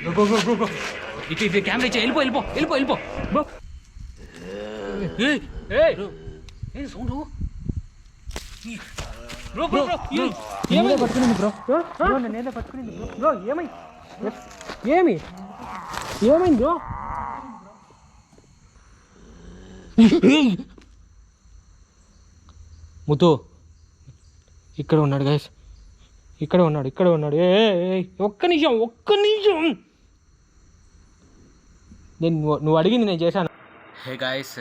Bro ఇటు camera ఇచ్చే వెళ్ళిపో బ్రో. ఏ సౌండ్ బ్రో ఏమైంది పట్టుకునింది బ్రో? నేనే పట్టుకునింది బ్రో. ఏమైంది బ్రో? ముత్తు ఇక్కడ ఉన్నాడు గైస్, ఇక్కడ ఉన్నాడు. ఒక్క నిమిషం నువ్వు అడిగింది నేను చేశాను. ಹೇ ಗಾಯ್ಸ್,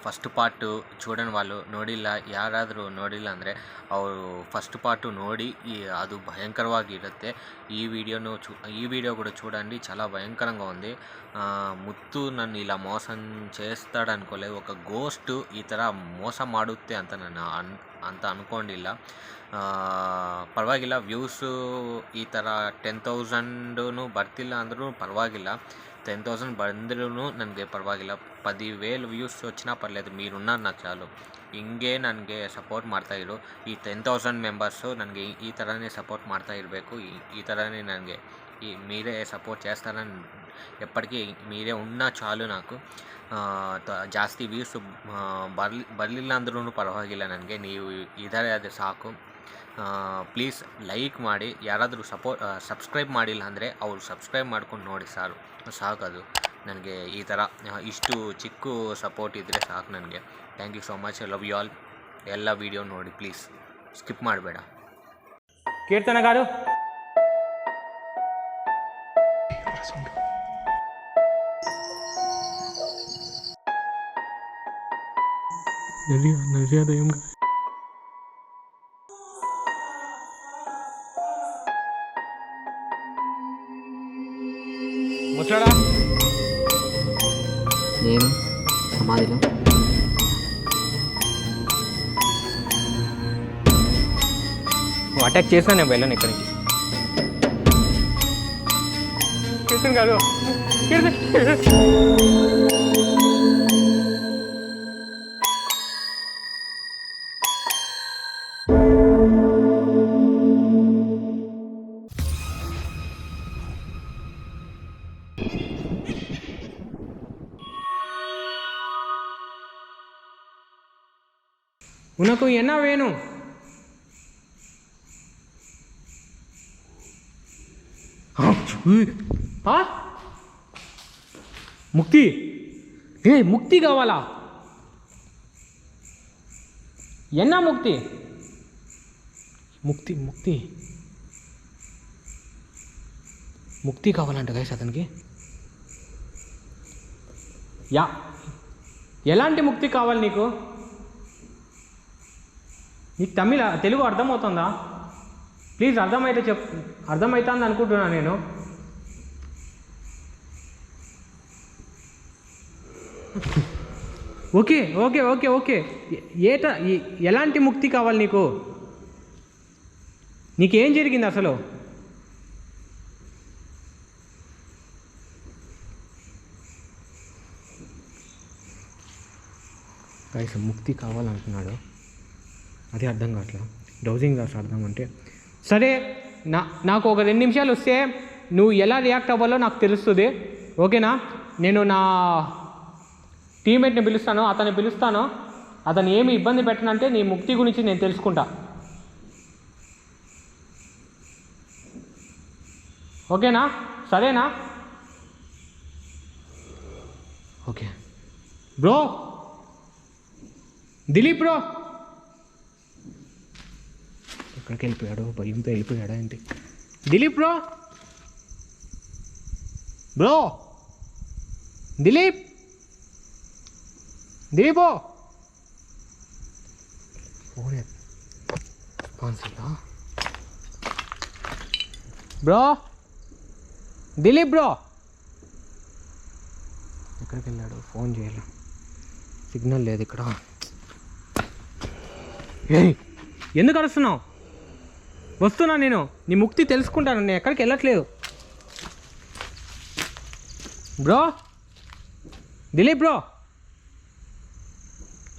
ಫಸ್ಟ್ ಪಾರ್ಟ್ చూడని వాళ్ళు ನೋಡಿಲ್ಲ, ಯಾರಾದರೂ ನೋಡಿಲ್ಲ ಅಂದರೆ ಅವರು ಫಸ್ಟ್ ಪಾರ್ಟ್ ನೋಡಿ ಅದು భయంకరವಾಗಿರುತ್ತೆ. ఈ వీడియో కూడా చూడండి, చాలా భయంకరంగా ఉంది. ముత్తు నన్ను ఇలా మోసం చేస్తాడనుకోలేదు. ఒక ಗೋಸ್ಟ್ ಈ ಥರ ಮೋಸ ಮಾಡುತ್ತೆ ಅಂತ ನಾನು ಅಂತ ಅಂದ್ಕೊಂಡಿಲ್ಲ. ಪರವಾಗಿಲ್ಲ, ವ್ಯೂಸು ಈ ಥರ 10,000 ಬರ್ತಿಲ್ಲ ಅಂದ್ರೂ ಪರವಾಗಿಲ್ಲ. 10,000 ಬಂದ್ರೂ ನನಗೆ ಪರವಾಗಿಲ್ಲ. 10,000 ವ್ಯೂಸ್ వచ్చినా పర్లేదు, మీరున్నారు నాకు చాలు. ಹಿಂಗೆ ನನಗೆ ಸಪೋರ್ಟ್ ಮಾಡ್ತಾಯಿರು. ಈ 10,000 మెంబర్స్ ನನಗೆ ఈ ಥರನೇ సపోర్ట్ ಮಾಡ್ತಾ ఇరಬೇಕು. ఈ ಥರನೇ ನನಗೆ మీరే సపోర్ట్ చేస్తారని, ఎప్పటికీ మీరే ఉన్నా చాలు నాకు. ಜಾಸ್ತಿ ವ್ಯೂಸ್ ಬರಲಿಲ್ಲ ಅಂದ್ರೂ ಪರವಾಗಿಲ್ಲ, ನನಗೆ ನೀವು ಇದ್ದಾರೆ ಅದು ಸಾಕು. ಪ್ಲೀಸ್ ಲೈಕ್ ಮಾಡಿ. ಯಾರಾದರೂ ಸಬ್ಸ್ಕ್ರೈಬ್ ಮಾಡಿಲ್ಲ ಅಂದರೆ ಅವರು ಸಬ್ಸ್ಕ್ರೈಬ್ ಮಾಡ್ಕೊಂಡು ನೋಡಿ ಸಾಕದು ನನಗೆ. ಈ ಥರ ಇಷ್ಟು ಚಿಕ್ಕ ಸಪೋರ್ಟ್ ಇದ್ದರೆ ಸಾಕು ನನಗೆ. Thank you so much, love you all. ಎಲ್ಲ ವೀಡಿಯೋ ನೋಡಿ ಪ್ಲೀಸ್, ಸ್ಕಿಪ್ ಮಾಡಬೇಡ. కీర్తన గారు దయ్యం ముసలాడా నేను సమాధిలో నువ్వు అటాక్ చేసినా నేను వెళ్ళను ఇక్కడి నుంచి. కీర్తన్ కాదు, உனக்கு என்ன வேணும்? ముక్తి, ముక్తి కావాలా? ఎన్నా ముక్తి కావాలంట గైస్ అతనికి. ఎలాంటి ముక్తి కావాలి నీకు? నీకు తెలుగు అర్థమవుతుందా? ప్లీజ్ అర్థమవుతుంది అనుకుంటున్నా నేను. ఓకే ఎలాంటి ముక్తి కావాలి నీకు? నీకేం జరిగింది అసలు? గైస్ ముక్తి కావాలంటున్నాడు, అది అర్థం కావట్లా. డౌజింగ్ రాసి అర్థం అంటే సరే, నాకు ఒక 2 నిమిషాలు వస్తే నువ్వు ఎలా రియాక్ట్ అవ్వాలో నాకు తెలుస్తుంది, ఓకేనా? నేను నా టీమ్మేట్ని పిలుస్తాను, అతను ఏమి ఇబ్బంది పెట్టనంటే నీ ముక్తి గురించి నేను తెలుసుకుంటా, ఓకేనా? సరేనా? Okay bro. దిలీప్ బ్రో ఎక్కడికి వెళ్ళిపోయాడు? భయంతో వెళ్ళిపోయాడా ఏంటి? Dilip bro Dilip phone bro. Dilip bro ఎక్కడికి వెళ్ళాడు? ఫోన్ చేయాలి, సిగ్నల్ లేదు ఇక్కడ. ఎందుకు అరుస్తున్నావు? వస్తున్నా, నేను నీ ముక్తి తెలుసుకుంటాను, నేను ఎక్కడికి వెళ్ళట్లేదు. బ్రో దిలీప్ బ్రో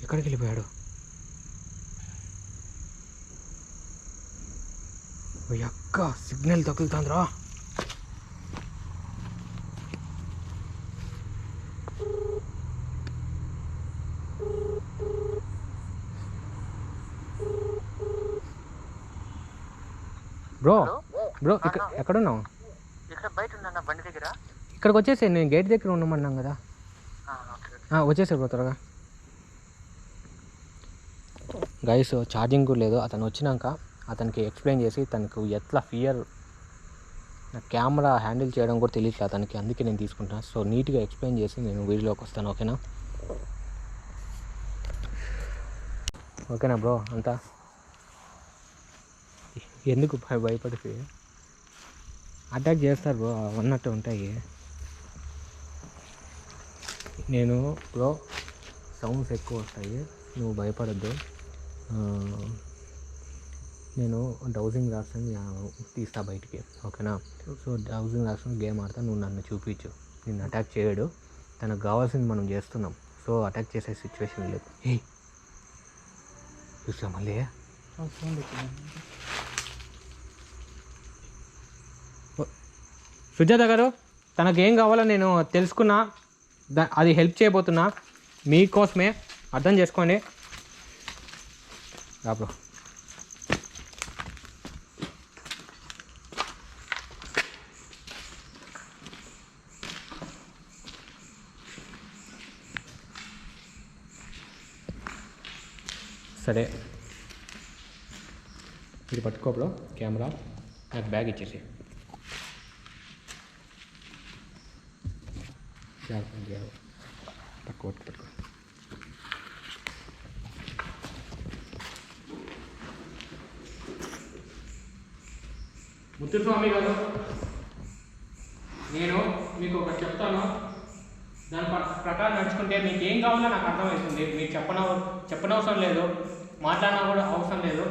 ఎక్కడికి వెళ్ళిపోయాడు? అక్క సిగ్నల్ తగులుతుందిరా. బ్రో బ్రో ఎక్కడున్నావు? ఇక్కడ బయట ఉన్నా బండి దగ్గర. ఇక్కడికి వచ్చేసి నేను గేట్ దగ్గర ఉండమన్నాం కదా. వచ్చేసా బ్రో త్వరగా. గైస్ ఛార్జింగ్ కూడా లేదు. అతను వచ్చినాక అతనికి ఎక్స్ప్లెయిన్ చేసి తనకు ఎట్లా ఫియర్, నా కెమెరా హ్యాండిల్ చేయడం కూడా తెలియట్లేదు అతనికి, అందుకే నేను తీసుకుంటాను. సో నీట్గా ఎక్స్ప్లెయిన్ చేసి నేను వీడియోలోకి వస్తాను. ఓకేనా? ఓకేనా బ్రో? అంతా ఎందుకు భయపడితే అటాక్ చేస్తారు బ్రో, అన్నట్టు ఉంటాయి. నేను బ్రో సౌండ్స్ ఎక్కువ వస్తాయి, నువ్వు భయపడద్దు. నేను డౌజింగ్ రాస్తాను తీస్తా బయటికి. ఓకేనా? సో డౌజింగ్ రాస్తాను, గేమ్ ఆడతా, నువ్వు నన్ను చూపించు. నిన్ను అటాక్ చేయడు, తనకు కావాల్సింది మనం చేస్తున్నాం. సో అటాక్ చేసే సిచ్యువేషన్ లేదు. ఏ చూసా మళ్ళీ సుజాత గారు, తనకేం కావాలో నేను తెలుసుకున్నా, అది హెల్ప్ చేయబోతున్నా మీకోసమే, అర్థం చేసుకోండి. బ్రో సరే, ఇది పట్టుకో బ్రో కెమెరా, నాకు బ్యాగ్ ఇచ్చేసి. పట్టుకో. ముత్తుస్వామి గారు, నేను మీకు ఒకటి చెప్తాను, దాని ప్రకారం నడుచుకుంటే మీకు ఏం కావాలో నాకు అర్థమవుతుంది. మీకు చెప్పనవసరం లేదు, మాట్లాడినా కూడా అవసరం లేదు.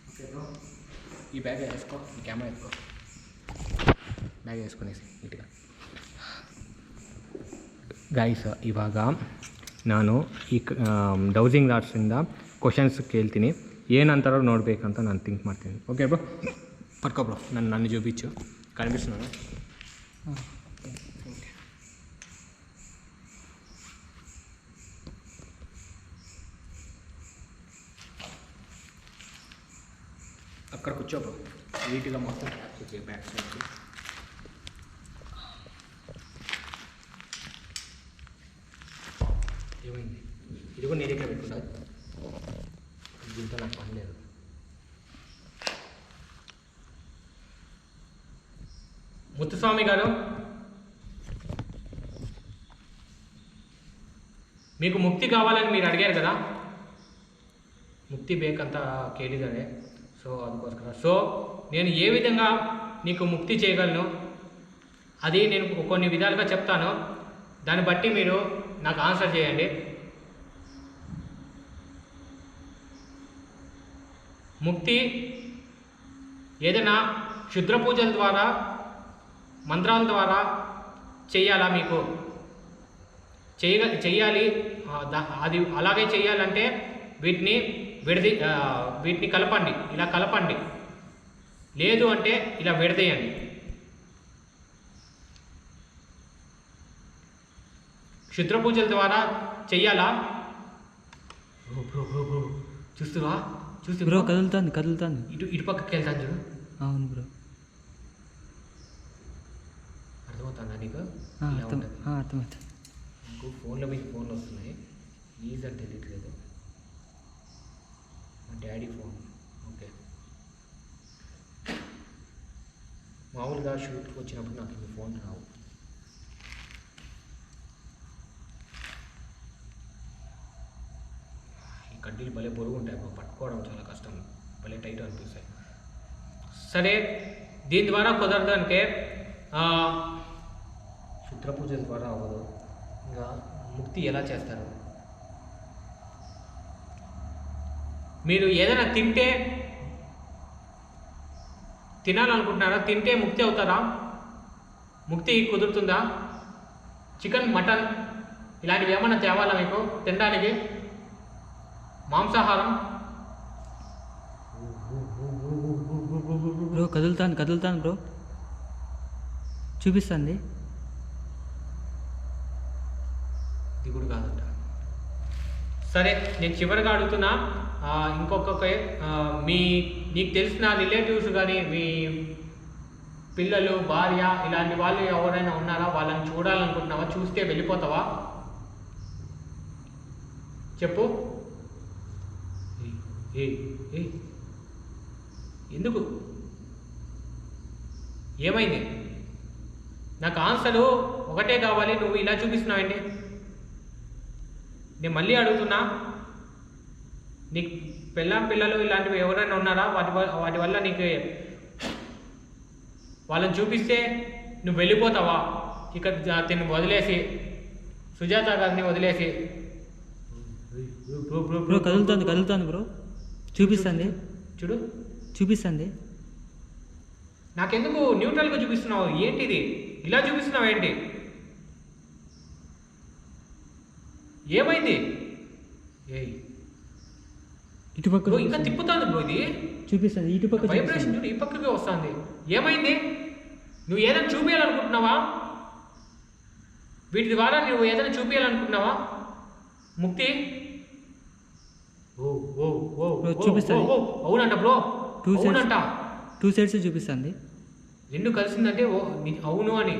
ఓకే బ్రో, ఈ బ్యాగ్ వేసుకో, ఈ కెమెరా వేసుకో, బ్యాగ్ వేసుకునేసి నీట్గా. ಗೈಸ್, ಇವಾಗ ನಾನು ಈ ಡೌಸಿಂಗ್ ಲಾಟ್ಸಿಂದ ಕ್ವಶನ್ಸ್ ಕೇಳ್ತೀನಿ, ಏನಂತಾರೋ ನೋಡಬೇಕಂತ ನಾನು ಥಿಂಕ್ ಮಾಡ್ತೀನಿ. ಓಕೆ ಬ್ರೋ, ಪಡ್ಕೊ ಬ್ರೋ, ನನ್ನ చూపించు, కనిపిస్తున్నాను. అక్కడ కూర్చో బ్రో, నీట్గా మొత్తం బ్యాక్ సైడ్కి. ఏమైంది? ఇది కూడా నీ దగ్గర పెట్టుకుంటా, దీంతో నాకు పని లేదు. ముత్తుస్వామి గారు, మీకు ముక్తి కావాలని మీరు అడిగారు కదా, ముక్తి బేకంతా కేಳಿದರೆ, సో అందుకోసం. సో నేను ఏ విధంగా నీకు ముక్తి చేయగలను అది నేను కొన్ని విధాలుగా చెప్తాను, దాన్ని బట్టి మీరు నాకు ఆన్సర్ చేయండి. ముక్తి ఏదైనా క్షుద్ర పూజల ద్వారా, మంత్రాల ద్వారా చెయ్యాలా? మీకు చెయ్యాలి. అది అలాగే చెయ్యాలంటే వీటిని కలపండి, ఇలా కలపండి. లేదు అంటే ఇలా విడదీయండి. క్షుద్ర పూజల ద్వారా చెయ్యాలా? చూస్తురా, చూస్తూ బ్రో కదులుతాను. ఇటు పక్కకి వెళ్తాను చూడు. అవును బ్రో, అర్థమవుతుందా నీకు? అర్థమవుతుంది. నాకు ఫోన్లో మీకు ఫోన్లు వస్తున్నాయి, ఈజ్ అని తెలియట్లేదు. మా డాడీ ఫోన్. ఓకే, మామూలుగా షూట్కి వచ్చినప్పుడు నాకు ఇంక ఫోన్ రావు. ఈ కడ్డీలు భలే పొరుగు ఉంటాయి, పట్టుకోవడం చాలా కష్టం, భలే టైట్ అనిపిస్తాయి. సరే, దీని ద్వారా కుదరదంటే క్షుద్ర పూజల ద్వారా అవ్వదు. ఇంకా ముక్తి ఎలా చేస్తారు? మీరు ఏదైనా తినాలనుకుంటున్నారా? తింటే ముక్తి అవుతారా? ముక్తి కుదురుతుందా? చికెన్ మటన్ ఇలాంటివి ఏమన్నా తేవాలా మీకు తినడానికి? మాంసాహారం? బ్రో కదులుతాను బ్రో. చూపిస్తుంది. దిగుడు కాదంట. సరే నేను చివరిగా అడుగుతున్నా, నీకు తెలిసిన రిలేటివ్స్ కానీ మీ పిల్లలు భార్య ఇలాంటి వాళ్ళు ఎవరైనా ఉన్నారా? వాళ్ళని చూడాలనుకుంటున్నావా? చూస్తే వెళ్ళిపోతావా? చెప్పు. ఎందుకు? ఏమైంది? నాకు ఆన్సరు ఒకటే కావాలి. నువ్వు ఇలా చూపిస్తున్నావేంటి? నేను మళ్ళీ అడుగుతున్నా, నీకు పిల్లలు ఇలాంటివి ఎవరైనా ఉన్నారా? వాటి వల్ల నీకు వాళ్ళని చూపిస్తే నువ్వు వెళ్ళిపోతావా? ఇక తిని వదిలేసి, సుజాత గారిని వదిలేసి. బ్రో కదులుతాను బ్రో. చూపిస్తుంది. చూపిస్తుంది. నాకెందుకు న్యూట్రల్గా చూపిస్తున్నావు? ఏంటిది ఇలా చూపిస్తున్నావు ఏంటి? ఏమైంది? ఇటుపక్క బ్రో ఇంకా తిప్పుతుంది బ్రో. ఇది చూపిస్తుంది. ఇటుపక్క వైబ్రేషన్ చూడు, ఈ పక్కకి వస్తుంది. ఏమైంది? నువ్వు ఏదైనా చూపించాలనుకుంటున్నావా? వీటి ద్వారా నువ్వు ఏదైనా చూపించాలనుకుంటున్నావా? ముక్తి చూపిస్తుంది. అవునంట బ్రో, అవునంట. 2 సైడ్స్ చూపిస్తుంది. రెండు కలిసిందంటే అవును అని.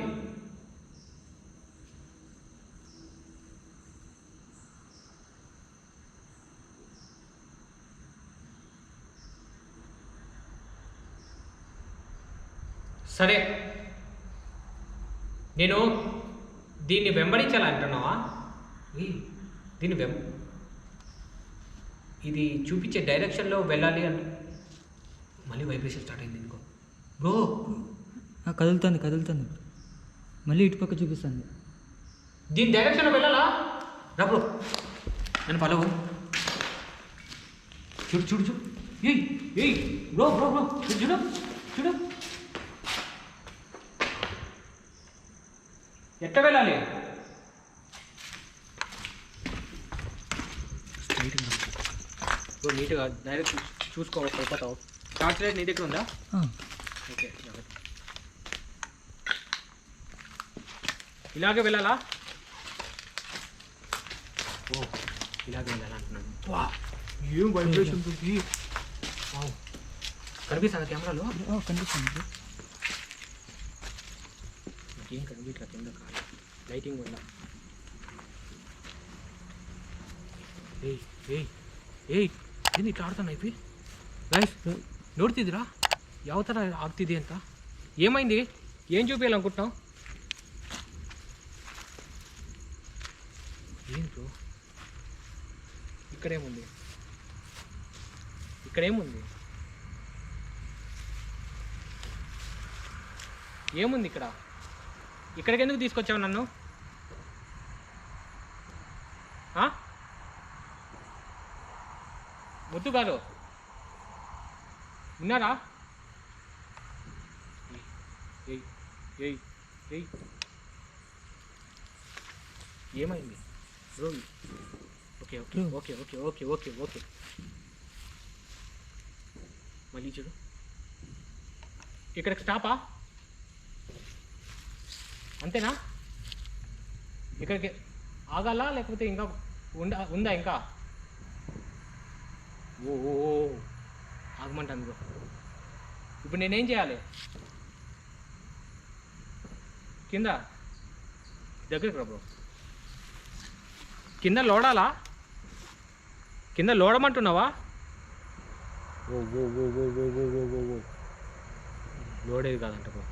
సరే, నేను దీన్ని వెంబడించాలంటున్నావా? ఇది చూపించే డైరెక్షన్లో వెళ్ళాలి అంటే మళ్ళీ వైబ్రేషన్ స్టార్ట్ అయింది ఇంకో బ్రో. కదులుతుంది. మళ్ళీ ఇటుపక్క చూపిస్తుంది. దీని డైరెక్షన్లో వెళ్ళాలా? రా బ్రో, నేను ఫాలో. చూడు. ఏయ్ బ్రో చూడు. ఎట్ట వెళ్ళాలి? నీట్గా డైరెక్ట్ చూసుకో, వెళ్ళిపోతావు. టార్చ్ లైట్ నీ దగ్గర ఉందా? ఓకే, ఇలాగే వెళ్ళాలా? ఇలాగే వెళ్ళాలంటున్నాను. ఏం వైబ్రేషన్ కనిపిస్తుందా కెమెరాలో? కనిపిస్తుంది. ఏం కనిపించట్లా కింద కాదు, లైటింగ్ వల్ల. ఏంది ఇట్లా ఆడుతున్నాయి ఇవి? ಗೈಸ್ ನೋಡ್ತಿದ್ದೀರಾ ಯಾವ ಥರ ಆಗ್ತಿದೆ ಅಂತ? ఏమైంది? ఏం చూపించాలనుకుంటున్నావు? ఏం బ్రో, ఇక్కడేముంది? ఏముంది ఇక్కడ? ఇక్కడికి ఎందుకు తీసుకొచ్చావు నన్ను? ముద్దు గారు ఉన్నారా? ఏమైంది బ్రో? ఓకే మళ్ళీ చూడు. ఇక్కడికి స్టాపా? అంతేనా? ఇక్కడికి ఆగాలా లేకపోతే ఇంకా ఉందా? ఇంకా ఓ ఆగమంటాను బ్రో. ఇప్పుడు నేనేం చేయాలి? కింద దగ్గరికి రా బ్రో. కింద లోడాలా? కింద లోడమంటున్నావా? ఓ లోడేది కాదంట బ్రో.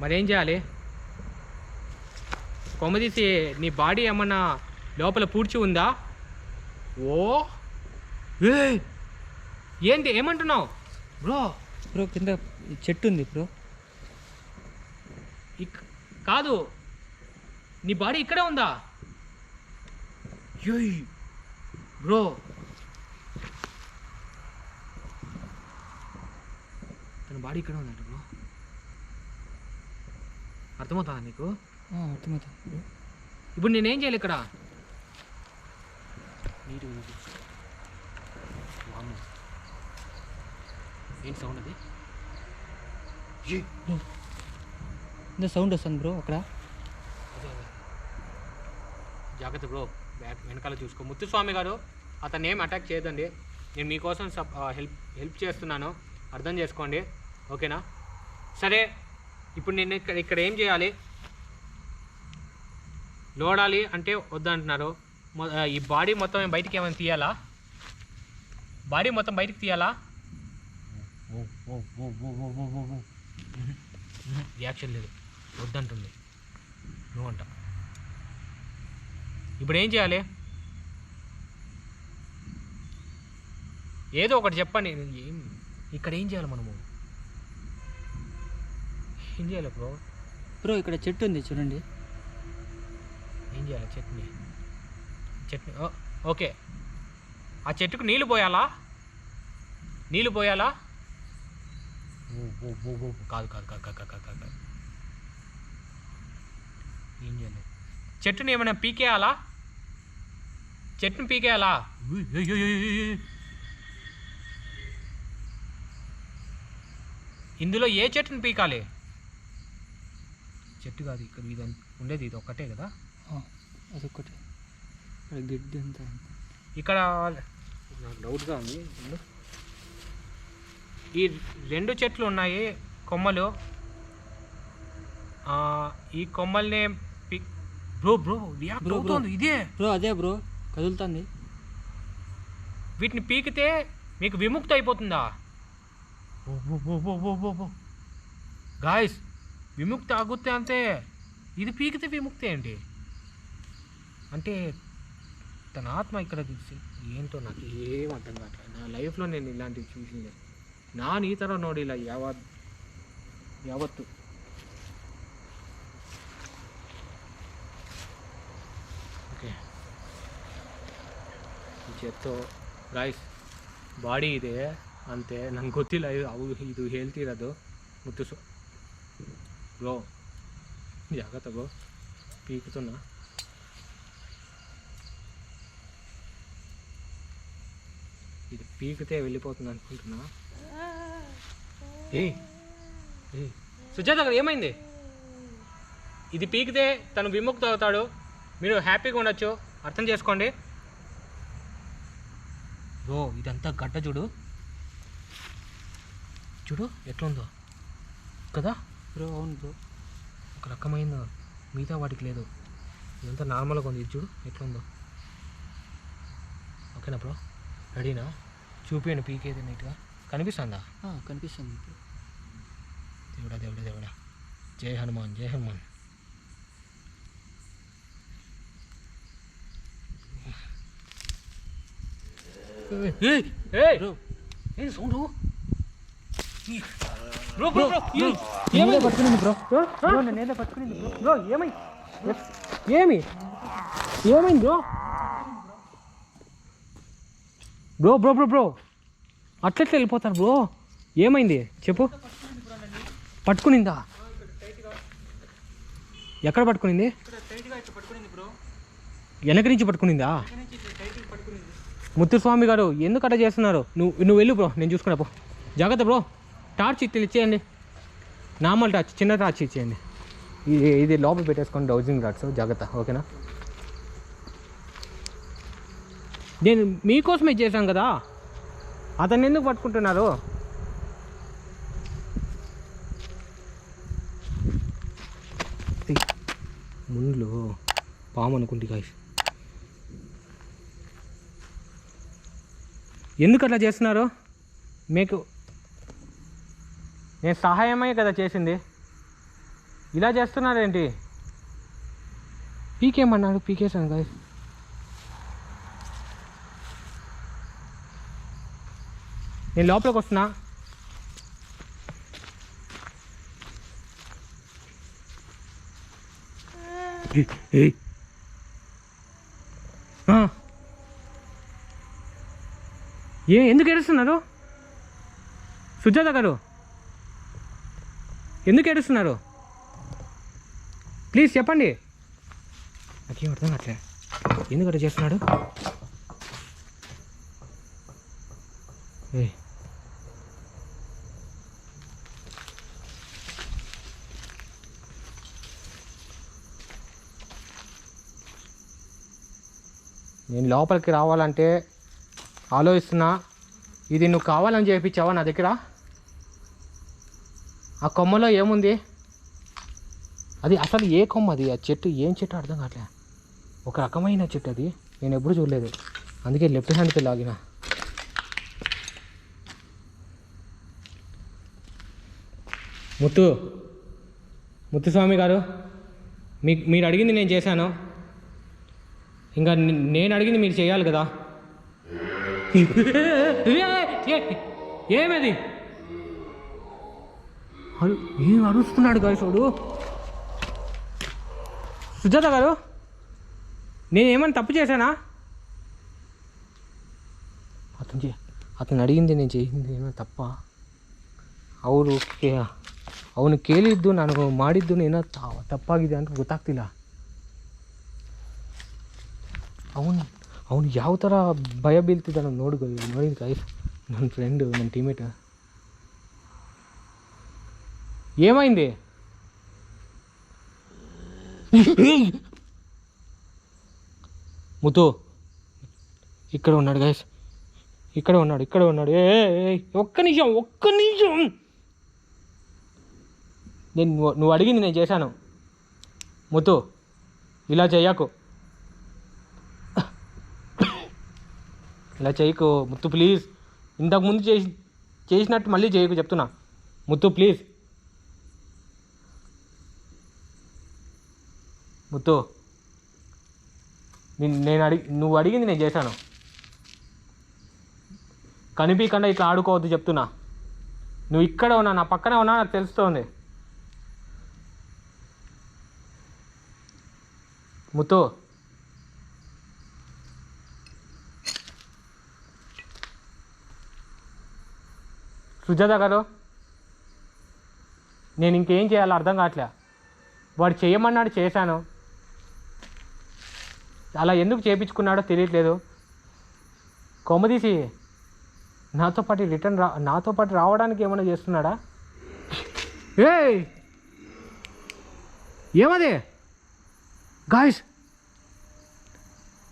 మరేం చేయాలి? కొమ్మదీసి నీ బాడీ ఏమన్నా లోపల పూడ్చి ఉందా? ఏంటి ఏమంటున్నావు బ్రో? కింద చెట్టు ఉంది బ్రో. కాదు, నీ బాడీ ఇక్కడే ఉందా? బ్రో తన బాడీ ఇక్కడే ఉందంట బ్రో. అర్థమవుతుందా నీకు? అర్థమవుతుంది బ్రో. ఇప్పుడు నేనేం చేయాలి ఇక్కడ? నీరు ఏంటి సౌండ్ అది? ఇంత సౌండ్ వస్తుంది బ్రో అక్కడ. జాగ్రత్త బ్రో, బ్యాక్ వెనకాల చూసుకో. ముత్తుస్వామి గారు, అతన్ని ఏం అటాక్ చేయదండి. నేను మీకోసం హెల్ప్ చేస్తున్నాను, అర్థం చేసుకోండి, ఓకేనా? సరే, ఇప్పుడు నేను ఇక్కడ ఏం చేయాలి? లోడాలి అంటే వద్దంటున్నారు. ఈ బాడీ మొత్తం బయటికి ఏమైనా తీయాలా? బాడీ మొత్తం బయటికి తీయాలా? రియాక్షన్ లేదు, వద్దంటుంది. నువ్వు అంట. ఇప్పుడు ఏం చేయాలి? ఏదో ఒకటి చెప్పండి. ఇక్కడ ఏం చేయాలి మనము? ఏం చేయాలి బ్రో? బ్రో ఇక్కడ చెట్టు ఉంది చూడండి. ఏం చేయాలి? చట్నీ ఓకే. ఆ చెట్టుకు నీళ్ళు పోయాలా? నీళ్ళు పోయాలా? కాదు. ఏం చేయాలి? చెట్టుని ఏమైనా పీకేయాలా? చెట్టుని పీకేయాలా? ఇందులో ఏ చెట్టుని పీకాలి? చెట్టు కాదు, ఇక్కడ ఇది ఉండేది ఇది ఒక్కటే కదా. అదొక్కటి గిడ్డి అంతా. ఇక్కడ నాకు డౌట్గా ఉంది. ఈ 2 చెట్లు ఉన్నాయి, కొమ్మలు. ఈ కొమ్మల్ని బ్రో రియాక్ట్ అవుతుంది. ఇదే బ్రో, అదే బ్రో కదులుతుంది. వీటిని పీకితే మీకు విముక్తి అయిపోతుందా? గాయస్, విముక్తి ఆగుతే అంతే. ఇది పీకితే విముక్తి ఏంటి అంటే తన ఆత్మ ఇక్కడ ఏంటో నాకు ఏం అర్థం కావట్లేదు. నా లైఫ్లో నేను ఇలాంటివి చూసింది. ನಾನು ಈ ಥರ ನೋಡಿಲ್ಲ ಯಾವತ್ತು. ಓಕೆ, ಈ ಚೆತ್ತು ಗಾಯ್ಸ್ ಬಾಡಿ ಇದೆ ಅಂತೆ, ನಂಗೆ ಗೊತ್ತಿಲ್ಲ ಇದು ಹೇಳ್ತಿರೋದು. ಮುತ್ತು ಬ್ರೋ ಜಾಗ್ರತ್ತ ಬ್ರೋ, పీకుతున్నా. ఇది పీకితే వెళ్ళిపోతుంది అనుకుంటున్నా. సుజాత గారు, ఏమైంది? ఇది పీకితే తను విముక్తి అవుతాడు, మీరు హ్యాపీగా ఉండొచ్చు, అర్థం చేసుకోండి బ్రో. ఇదంతా గడ్డ చూడు ఎట్లుందో కదా బ్రో. అవును బ్రో, ఒక రకమైందో, మిగతా వాటికి లేదు. ఇదంతా నార్మల్గా ఉంది. ఇది చూడు ఎట్లుందో. ఓకేనా బ్రో? రెడీనా? చూపియండి పీకేది నీట్గా. కనిపిస్తుందా? కనిపిస్తుంది. దేవుడా, జై హనుమాన్. Sound పట్టుకునింది bro. నేనే పట్టుకునింది బ్రో. ఏమైంది బ్రో? అట్లెట్లా వెళ్ళిపోతారు బ్రో? ఏమైంది చెప్పు. పట్టుకునిందా? ఎక్కడ పట్టుకునింది? వెనక నుంచి పట్టుకునిందా? ముత్తుస్వామి గారు ఎందుకు అట్లా చేస్తున్నారు? నువ్వు వెళ్ళు బ్రో, నేను చూసుకున్నా పో. జాగ్రత్త బ్రో. టార్చ్ ఇచ్చేయండి, నార్మల్ టార్చ్, చిన్న టార్చ్ ఇచ్చేయండి. ఇది లోపల పెట్టేసుకోండి, డౌజింగ్ రాడ్స్. జాగ్రత్త, ఓకేనా? నేను మీకోసమే చేశాను కదా, అతన్ని ఎందుకు పట్టుకుంటున్నారు? ముందులో పాము అనుకుంటే గాయస్. ఎందుకు అట్లా చేస్తున్నారు? మీకు నేను సహాయమే కదా చేసింది, ఇలా చేస్తున్నారేంటి? పీకేమన్నాడు, పీకేసాను గాయస్. నేను లోపలికి వస్తున్నా. ఎందుకు ఏడుస్తున్నారు సుజాత గారు? ఎందుకు ఏడుస్తున్నారు? ప్లీజ్ చెప్పండి. నాకేం అర్థం కావట్లే ఎందుకంటే చేస్తున్నాడు. నేను లోపలికి రావాలంటే ఆలోచిస్తున్నా. ఇది నువ్వు కావాలని చేయించావా నా దగ్గర? ఆ కొమ్మలో ఏముంది? అది అసలు ఏ కొమ్మ? అది ఆ చెట్టు ఏం చెట్టు అర్థం కావట్లే. ఒక రకమైన చెట్టు అది, నేను ఎప్పుడు చూడలేదు. అందుకే లెఫ్ట్ హ్యాండ్తో లాగిన. ముత్తుస్వామి గారు, మీరు అడిగింది నేను చేశాను. ఇంకా నేను అడిగింది మీరు చేయాలి కదా. ఏమది? ఏం అరుస్తున్నాడు గాయసోడు. సుజాత గారు, నేనేమన్నా తప్పు చేశానా? అతను అడిగింది నేను చేసింది ఏమన్నా తప్ప? ಅವನು ಕೇಳಿದ್ದು ನಾನು ಮಾಡಿದ್ದು ಏನೋ ತಪ್ಪಾಗಿದೆ ಅಂತ ಗೊತ್ತಾಗ್ತಿಲ್ಲ. ಅವನು ಯಾವ ಥರ ಭಯ ಬೀಳ್ತಿದ್ದಾನೆ ನೋಡಿ ಗೈಸ್. ನನ್ನ ಫ್ರೆಂಡು, ನನ್ನ ಟೀಮೇಟ್. ఏమైంది? ముత్తు ఇక్కడ ఉన్నాడు గైస్, ఇక్కడ ఉన్నాడు. ఒక్క నిమిషం. నువ్వు అడిగింది నేను చేశాను. ముత్తు ఇలా చెయ్యకు, ముత్తు ప్లీజ్. ఇంతకుముందు చేసినట్టు మళ్ళీ చేయకు చెప్తున్నా. ముత్తు ప్లీజ్. ముత్తు నువ్వు అడిగింది నేను చేశాను. కనిపించకుండా ఇట్లా ఆడుకోవద్దు చెప్తున్నా. నువ్వు ఇక్కడ ఉన్నా, నా పక్కనే ఉన్నా, నాకు తెలుస్తోంది. ముత్తు సుజాత గారు, నేను ఇంకేం చేయాలో అర్థం కావట్లే. వాడు చేయమన్నాడు, చేశాను. అలా ఎందుకు చేయించుకున్నాడో తెలియట్లేదు. కొమ్మదీసి నాతో పాటు రావడానికి ఏమైనా చేస్తున్నాడా? ఏమది గాయస్?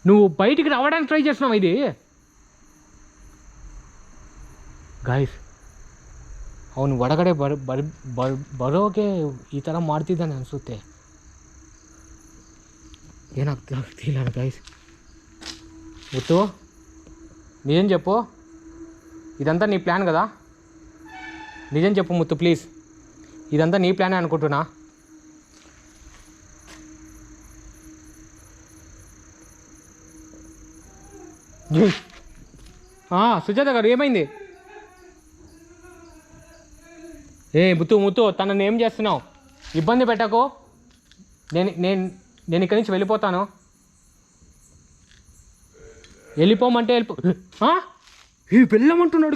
నువ్వు బయటికి రావడానికి ట్రై చేస్తున్నావు. ఇది ಗಾಯ್ಸ್ ಅವನು ಒಳಗಡೆ ಬರೋಕೆ ಈ ಥರ ಮಾಡ್ತಿದ್ದಾನೆ ಅನಿಸುತ್ತೆ. ಏನಾಗ್ತಿಲ್ಲ ಗಾಯ್ಸ್. ముత్తు నిజం చెప్పు, ఇదంతా నీ ప్లాన్ కదా? నిజం చెప్పు ముత్తు ప్లీజ్, ఇదంతా నీ ప్లానే అనుకుంటున్నా. సుజాత గారు ఏమైంది? ముత్తు తనని ఏం చేస్తున్నావు? ఇబ్బంది పెట్టకు. నేను ఇక్కడి నుంచి వెళ్ళిపోతాను. వెళ్ళిపోమంటే వెళ్ళమంటున్నాడు.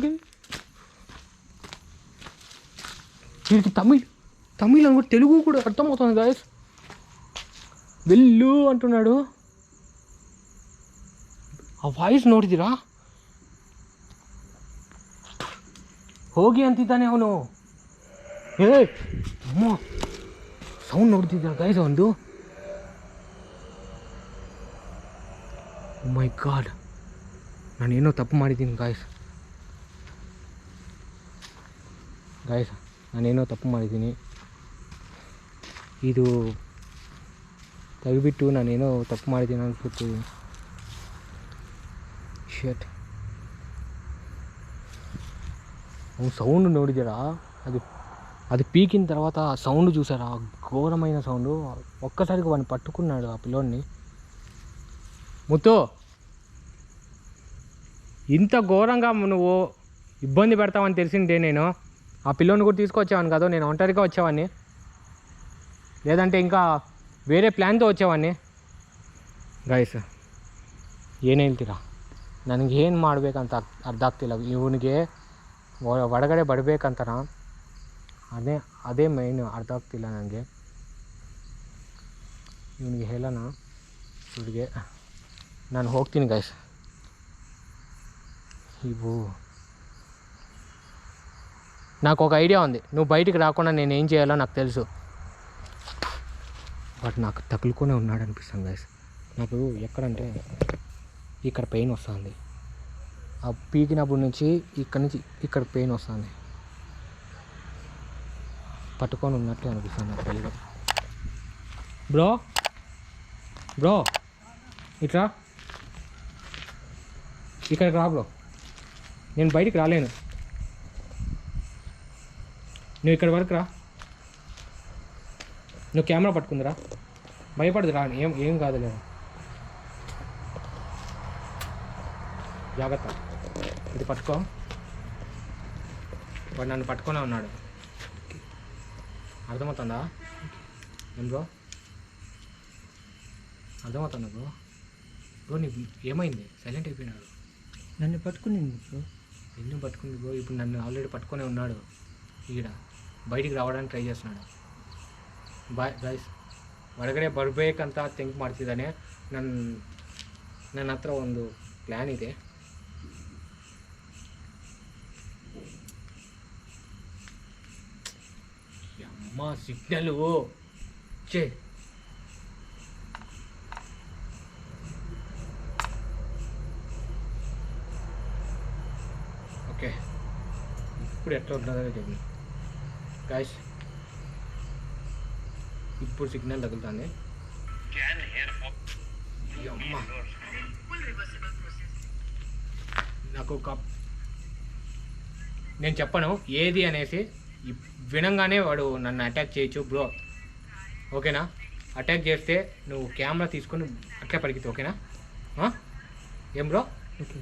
వీడికి తమిళ్ అని కూడా తెలుగు కూడా అర్థమవుతుంది గాయస్. వెళ్ళు అంటున్నాడు. ಆ ವಾಯ್ಸ್ ನೋಡಿದ್ದೀರಾ? ಹೋಗಿ ಅಂತಿದ್ದಾನೆ ಅವನು. ಅಮ್ಮ ಸೌಂಡ್ ನೋಡ್ತಿದ್ದೀರಾ ಗೈಸ್ ಒಂದು? ಮೈ ಗಾಡ್, ನಾನೇನೋ ತಪ್ಪು ಮಾಡಿದ್ದೀನಿ ಗಾಯ್ಸ್. ನಾನೇನೋ ತಪ್ಪು ಮಾಡಿದ್ದೀನಿ. ಇದು ತೆಗೆದುಬಿಟ್ಟು ನಾನೇನೋ ತಪ್ಪು ಮಾಡಿದ್ದೀನಿ ಅನ್ಸುತ್ತೆ. షట్, అవును సౌండ్ నోడిదిరా? అది పీకిన తర్వాత ఆ సౌండ్ చూసారా? ఘోరమైన సౌండ్. ఒక్కసారిగా వాడిని పట్టుకున్నాడు ఆ పిల్లోడిని. ముత్తు, ఇంత ఘోరంగా నువ్వు ఇబ్బంది పెడతావని తెలిసిందే నేను ఆ పిల్లోని కూడా తీసుకొచ్చేవాడిని కదా. నేను ఒంటరిగా వచ్చేవాడిని, లేదంటే ఇంకా వేరే ಪ್ಲ್ಯಾನ್తో వచ్చేవాడిని. ಗೈಸ್ ಏನು ಹೇಳ್ತೀರಾ? ನನಗೇನು ಮಾಡಬೇಕಂತ ಅರ್ಥ ಆಗ್ತಿಲ್ಲ. ಇವನಿಗೆ ಒಳಗಡೆ ಬರಬೇಕಂತನ, ಅದೇ ಮೈನು ಅರ್ಥ ಆಗ್ತಿಲ್ಲ ನನಗೆ. ಇವನಿಗೆ ಹೇಳೋಣ ಹುಡುಗೆ ನಾನು ಹೋಗ್ತೀನಿ ಗೈಸ್. ఇవ్వు నాకు ఒక ఐడియా ఉంది, నువ్వు బయటికి రాకుండా నేను ఏం చేయాలో నాకు తెలుసు. బట్ నాకు తగులుకొనే ఉన్నాడు అనిపిస్తుంది గైస్. నాకు ఎక్కడంటే ఇక్కడ పెయిన్ వస్తుంది, ఆ పీకినప్పటి నుంచి ఇక్కడ పెయిన్ వస్తుంది, పట్టుకొని ఉన్నట్టు అనిపిస్తుంది నాకు తెలియదు. బ్రో బ్రో ఇట్రా, ఇక్కడికి రా బ్రో, నేను బయటికి రాలేను, నువ్వు ఇక్కడి వరకు రా. నువ్వు కెమెరా పట్టుకుందిరా, భయపడదు రా, ఏం కాదులే, జాగ్రత్త. ఇది పట్టుకో, వాడు నన్ను పట్టుకొనే ఉన్నాడు, అర్థమవుతుందా? ఏం బ్రో అర్థమవుతుందా బ్రో? బ్రో నీకు ఏమైంది? సైలెంట్ అయిపోయినాడు. నన్ను పట్టుకునింది బ్రో. ఎన్ని పట్టుకుంది బ్రో? ఇప్పుడు నన్ను ఆల్రెడీ పట్టుకొనే ఉన్నాడు, ఈడ ಬಯಟಿಗೆ ರಾವడానికి ಟ್ರೈ చేస్తున్నాడు. ಗೈಸ್ ಹೊರಗಡೆ ಬರಬೇಕಂತ ಥಿಂಕ್ ಮಾಡ್ತಿದ್ದಾನೆ. ನನ್ನ ಹತ್ರ ಒಂದು ಪ್ಲ್ಯಾನ್ ಇದೆ. ಅಮ್ಮ ಸಿಗ್ನಲು ಚೇ ఓకే ఇప్పుడు ఎట్లా ఉంటుందో చెప్పండి గాయస్. ఇప్పుడు సిగ్నల్ తగులుతుంది. నాకు ఒక నేను చెప్పను ఏది అనేసి, వినంగానే వాడు నన్ను అటాక్ చేయొచ్చు బ్రో, ఓకేనా? అటాక్ చేస్తే నువ్వు కెమెరా తీసుకొని అట్లా పరిగెత్తి, ఓకేనా? ఏం బ్రో? ఓకే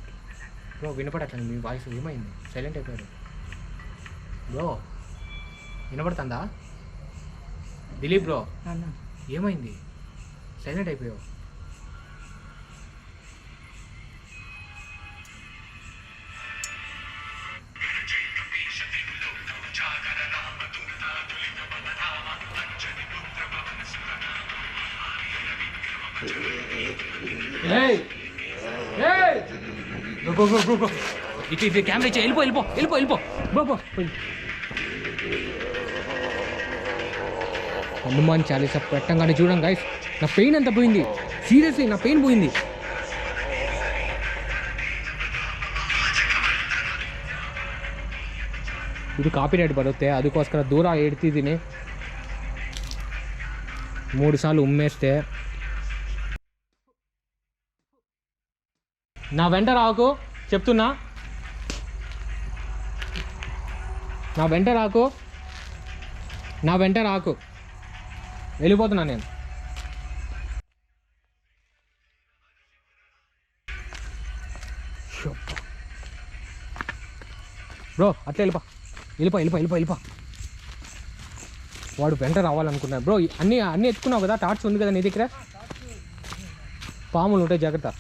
బ్రో వినపడట్లేదు మీ వాయిస్, ఏమైంది? సైలెంట్ అయిపోయాడు బ్రో. వినపడుతుందా దిలీప్ బ్రో? ఏమైంది? సైలెంట్ అయిపోయావు. ఇటు కెమెరా ఇచ్చే, వెళ్ళిపో బ్రో. హనుమాన్ చాలీసా పెట్టంగానే చూడండి గైస్, నా పెయిన్ ఎంత పోయింది, సీరియస్లీ నా పెయిన్ పోయింది. ಇದು ಕಾಪಿರೈಟ್ ಬರುತ್ತೆ, ಅದಕ್ಕೋಸ್ಕರ ದೂರ ಇಡ್ತಿದ್ದೀನಿ. 3 ಸಾರ್ಲು ಉಮ್ಮೇಸ್ತೆ. నా వెంట రాకు చెప్తున్నా, నా వెంట రాకు, వెళ్ళిపోతున్నా నేను. బ్రో అట్లా వెళ్ళిపో. వాడు వెంట రావాలనుకున్నాడు బ్రో. అన్నీ ఎత్తుకున్నావు కదా, టార్చ్ ఉంది కదా నీ దగ్గర, పాములు ఉంటాయి, జాగ్రత్త.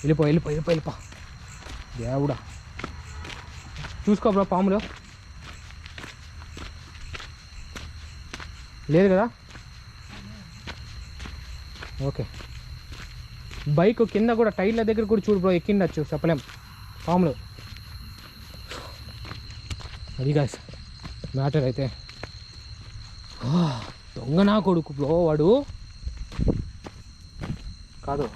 వెళ్ళిపో దేవుడా. చూసుకో బ్రో, పాములు లేదు కదా? ఓకే. బైక్ కింద కూడా టైర్ల దగ్గర కూడా చూడు బ్రో, ఎక్కిండొచ్చు, చెప్పలేం పాములు. అది గాయస్ మ్యాటర్ అయితే. దొంగ నా కొడుకు బ్రో వాడు, కాదు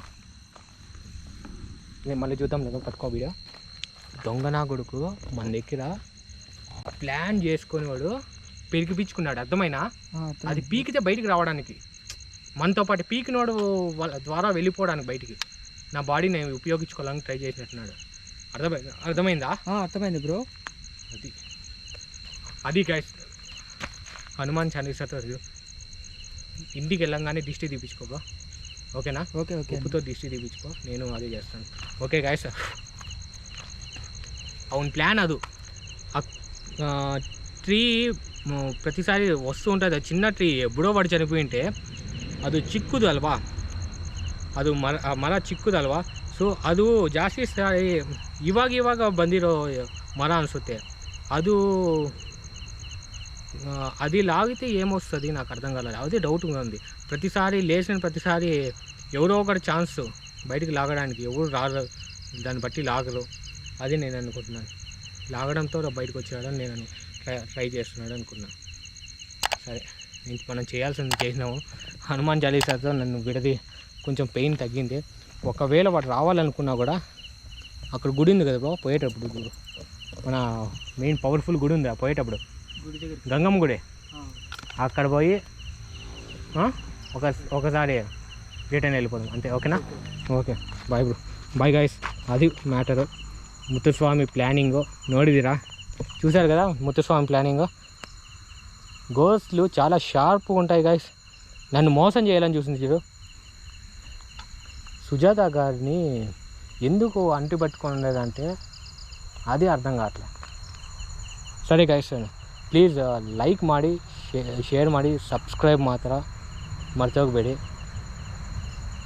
నేను మళ్ళీ చూద్దాం లేదా, పట్టుకో వీడియో. దొంగ నా కొడుకు మన దగ్గర ప్లాన్ చేసుకొని వాడు పిరికిపించుకున్నాడు, అర్థమైనా? అది పీకితే బయటికి రావడానికి, మనతో పాటు పీకినోడు ద్వారా వెళ్ళిపోవడానికి బయటికి, నా బాడీని ఉపయోగించుకోవాలని ట్రై చేసినట్టున్నాడు. అర్థమైందా? అర్థమైంది బ్రో. అది గైస్ హనుమాన్ చాలీసాతో ఇంటికి వెళ్ళంగానే దిష్టి తీపించుకో బ్రో, ఓకేనా? ఓకే ఉప్పుతో దిష్టి తీపించుకో, నేను అదే చేస్తాను. ఓకే గైస్, అవును ప్లాన్ అది. ట్రీ ప్రతిసారి వస్తూ ఉంటుంది, అది ಚಿನ್ನ ಟ್ರೀ ಎಬ್ಬಡೋ ವಾడు ಚನಿಪೋಯಿಂಟೆ ಅದು ಚಿಕ್ಕದಲ್ವಾ, ಅದು ಮರ ಚಿಕ್ಕದಲ್ವಾ. ಸೊ ಅದು ಜಾಸ್ತಿ ಸಾರಿ ಇವಾಗ ಬಂದಿರೋ ಮರ ಅನಿಸುತ್ತೆ. ಅದು అది లాగితే ఏమొస్తుంది నాకు అర్థం కాలేదు, అదే డౌట్గా ఉంది. ప్రతిసారి లేచిన ప్రతిసారి ఎవరో ఒకటి ఛాన్స్ బయటికి లాగడానికి ఎవరు రారు, దాన్ని బట్టి లాగరు. అది నేను అనుకుంటున్నాను. లాగడంతో బయటకు వచ్చేయడం నేను ట్రై చేస్తున్నాడు అనుకున్నాను. సరే, మనం చేయాల్సింది చేసినాము. హనుమాన్ చాలీసాతో నన్ను విడది కొంచెం పెయిన్ తగ్గింది. ఒకవేళ వాడు రావాలనుకున్నా కూడా అక్కడ గుడి ఉంది కదా బ్రో, పోయేటప్పుడు మన మెయిన్ పవర్ఫుల్ గుడి ఉంది పోయేటప్పుడు, గంగమ్మ గుడి, అక్కడ పోయి ఒకసారి రిటర్న్ వెళ్ళిపోదాం అంతే. ఓకేనా? Okay, bye bro, bye guys. అది మ్యాటరు. ముత్తుస్వామి ప్లానింగు నోడిదిరా, చూశారు కదా ముత్తుస్వామి ప్లానింగు. గోస్ట్లు చాలా షార్ప్గా ఉంటాయి గైస్. నన్ను మోసం చేయాలని చూసింది చూడు. సుజాత గారిని ఎందుకు అంటి పట్టుకొని ఉండేదంటే అది ಅರ್ಥ ಕಾವಟ್ಲೆ. ಸರಿ ಗೈಸ್, ಪ್ಲೀಸ್ ಲೈಕ್ ಮಾಡಿ, ಶೇರ್ ಮಾಡಿ, ಸಬ್ಸ್ಕ್ರೈಬ್ ಮಾತ್ರ ಮರ್ತೋಗಬೇಡಿ.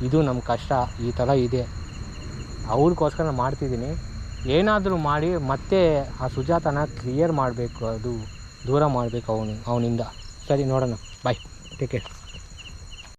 ಇದು ನಮ್ಮ ಕಷ್ಟ, ಈ ಥರ ಇದೆ. ಅವ್ರಿಗೋಸ್ಕರ ನಾನು ಮಾಡ್ತಿದ್ದೀನಿ. ಏನಾದರೂ ಮಾಡಿ ಮತ್ತೆ ಆ ಸುಜಾತನ ಕ್ಲಿಯರ್ ಮಾಡಬೇಕು, ಅದು ದೂರ ಮಾಡಬೇಕು ಅವನಿಂದ. ಸರಿ, ನೋಡೋಣ. ಬಾಯ್, ಟೇಕ್ ಕೇರ್.